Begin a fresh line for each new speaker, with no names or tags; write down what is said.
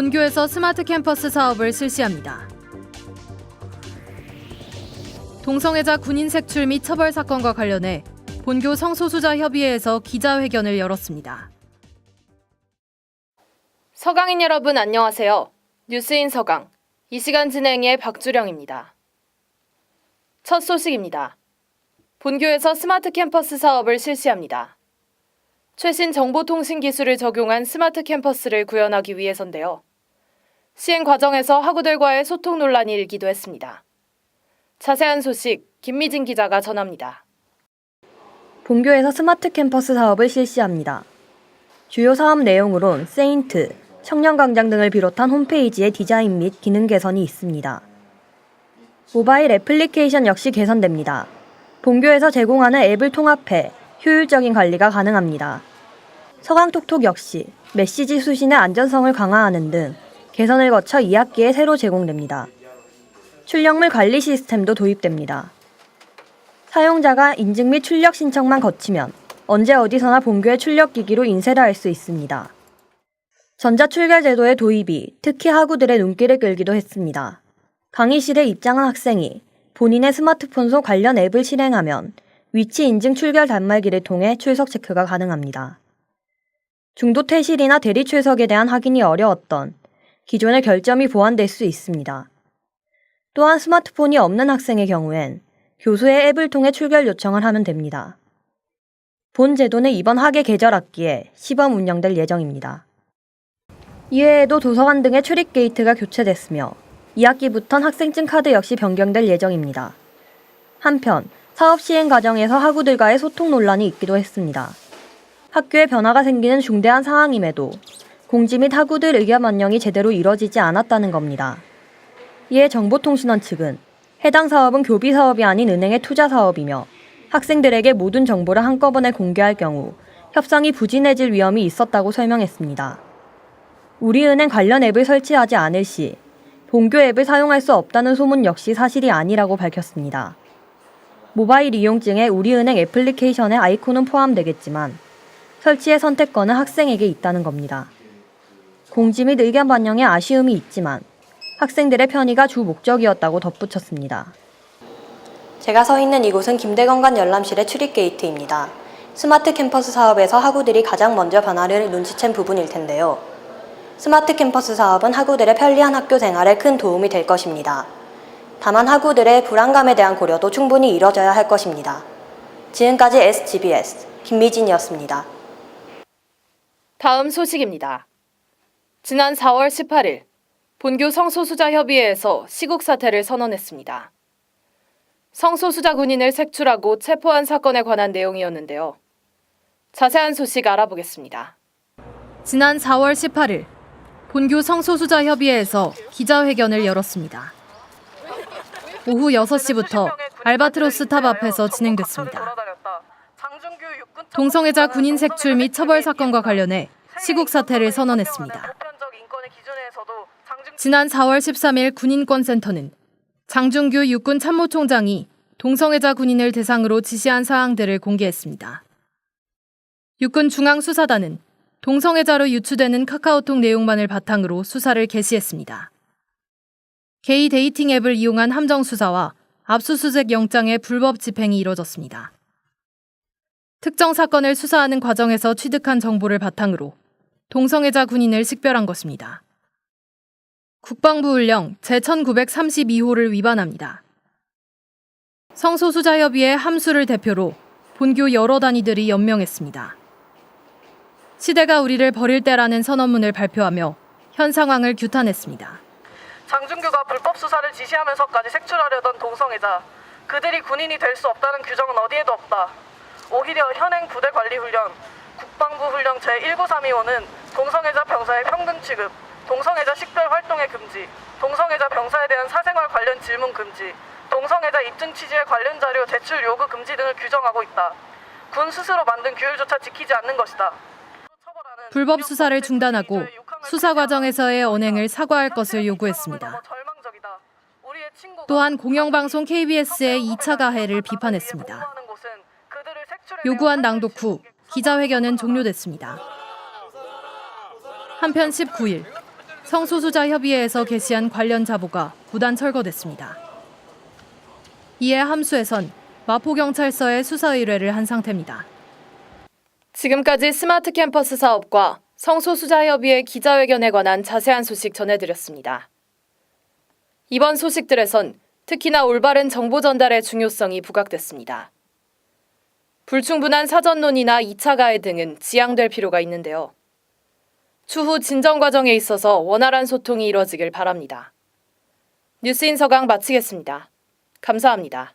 본교에서 스마트 캠퍼스 사업을 실시합니다. 동성애자 군인 색출 및 처벌 사건과 관련해 본교 성소수자 협의회에서 기자회견을 열었습니다. 서강인 여러분 안녕하세요. 뉴스인 서강, 이 시간 진행의 박주령입니다. 첫 소식입니다. 본교에서 스마트 캠퍼스 사업을 실시합니다. 최신 정보통신 기술을 적용한 스마트 캠퍼스를 구현하기 위해서인데요. 시행 과정에서 학우들과의 소통 논란이 일기도 했습니다. 자세한 소식 김미진 기자가 전합니다.
본교에서 스마트 캠퍼스 사업을 실시합니다. 주요 사업 내용으론 세인트, 청년광장 등을 비롯한 홈페이지의 디자인 및 기능 개선이 있습니다. 모바일 애플리케이션 역시 개선됩니다. 본교에서 제공하는 앱을 통합해 효율적인 관리가 가능합니다. 서강톡톡 역시 메시지 수신의 안전성을 강화하는 등 개선을 거쳐 2학기에 새로 제공됩니다. 출력물 관리 시스템도 도입됩니다. 사용자가 인증 및 출력 신청만 거치면 언제 어디서나 본교의 출력기기로 인쇄를 할 수 있습니다. 전자출결 제도의 도입이 특히 학우들의 눈길을 끌기도 했습니다. 강의실에 입장한 학생이 본인의 스마트폰 속 관련 앱을 실행하면 위치 인증 출결 단말기를 통해 출석 체크가 가능합니다. 중도 퇴실이나 대리 출석에 대한 확인이 어려웠던 기존의 결점이 보완될 수 있습니다. 또한 스마트폰이 없는 학생의 경우엔 교수의 앱을 통해 출결 요청을 하면 됩니다. 본 제도는 이번 학예 계절 학기에 시범 운영될 예정입니다. 이외에도 도서관 등의 출입 게이트가 교체됐으며 2학기부터는 학생증 카드 역시 변경될 예정입니다. 한편 사업 시행 과정에서 학우들과의 소통 논란이 있기도 했습니다. 학교에 변화가 생기는 중대한 상황임에도 공지 및 학우들 의견 반영이 제대로 이뤄지지 않았다는 겁니다. 이에 정보통신원 측은 해당 사업은 교비 사업이 아닌 은행의 투자 사업이며 학생들에게 모든 정보를 한꺼번에 공개할 경우 협상이 부진해질 위험이 있었다고 설명했습니다. 우리은행 관련 앱을 설치하지 않을 시 본교 앱을 사용할 수 없다는 소문 역시 사실이 아니라고 밝혔습니다. 모바일 이용증에 우리은행 애플리케이션의 아이콘은 포함되겠지만 설치의 선택권은 학생에게 있다는 겁니다. 공지 및 의견 반영에 아쉬움이 있지만 학생들의 편의가 주 목적이었다고 덧붙였습니다. 제가 서 있는 이곳은 김대건관 열람실의 출입 게이트입니다. 스마트 캠퍼스 사업에서 학우들이 가장 먼저 변화를 눈치챈 부분일 텐데요. 스마트 캠퍼스 사업은 학우들의 편리한 학교 생활에 큰 도움이 될 것입니다. 다만 학우들의 불안감에 대한 고려도 충분히 이뤄져야 할 것입니다. 지금까지 SGBS 김미진이었습니다.
다음 소식입니다. 지난 4월 18일 본교 성소수자 협의회에서 시국 사퇴를 선언했습니다. 성소수자 군인을 색출하고 체포한 사건에 관한 내용이었는데요. 자세한 소식 알아보겠습니다. 지난 4월 18일 본교 성소수자 협의회에서 기자회견을 열었습니다. 오후 6시부터 알바트로스 탑 앞에서 진행됐습니다. 동성애자 군인 색출 및 처벌 사건과 관련해 시국 사퇴를 선언했습니다. 지난 4월 13일 군인권센터는 장준규 육군 참모총장이 동성애자 군인을 대상으로 지시한 사항들을 공개했습니다. 육군 중앙수사단은 동성애자로 유추되는 카카오톡 내용만을 바탕으로 수사를 개시했습니다. 게이 데이팅 앱을 이용한 함정 수사와 압수수색 영장의 불법 집행이 이뤄졌습니다. 특정 사건을 수사하는 과정에서 취득한 정보를 바탕으로 동성애자 군인을 식별한 것입니다. 국방부훈령 제1932호를 위반합니다. 성소수자협의회 함수를 대표로 본교 여러 단위들이 연명했습니다. 시대가 우리를 버릴 때라는 선언문을 발표하며 현 상황을 규탄했습니다.
장준규가 불법 수사를 지시하면서까지 색출하려던 동성애자, 그들이 군인이 될 수 없다는 규정은 어디에도 없다. 오히려 현행 부대 관리 훈련, 국방부 훈령 제19325는 동성애자 병사의 평등 취급, 동성애자 식별 활동의 금지, 동성애자 병사에 대한 사생활 관련 질문 금지, 동성애자 입증 취지의 관련 자료 제출 요구 금지 등을 규정하고 있다. 군 스스로 만든 규율조차 지키지 않는 것이다.
불법 수사를 중단하고 수사 과정에서의 언행을 사과할 것을 요구했습니다. 또한 공영방송 KBS의 2차 가해를 비판했습니다. 요구안 낭독 후 기자회견은 종료됐습니다. 한편 19일 성소수자 협의회에서 게시한 관련 자보가 무단 철거됐습니다. 이에 함수에선 마포경찰서에 수사 의뢰를 한 상태입니다. 지금까지 스마트 캠퍼스 사업과 성소수자 협의회 기자회견에 관한 자세한 소식 전해드렸습니다. 이번 소식들에선 특히나 올바른 정보 전달의 중요성이 부각됐습니다. 불충분한 사전 논의나 2차 가해 등은 지양될 필요가 있는데요. 추후 진정 과정에 있어서 원활한 소통이 이뤄지길 바랍니다. 뉴스인 서강 마치겠습니다. 감사합니다.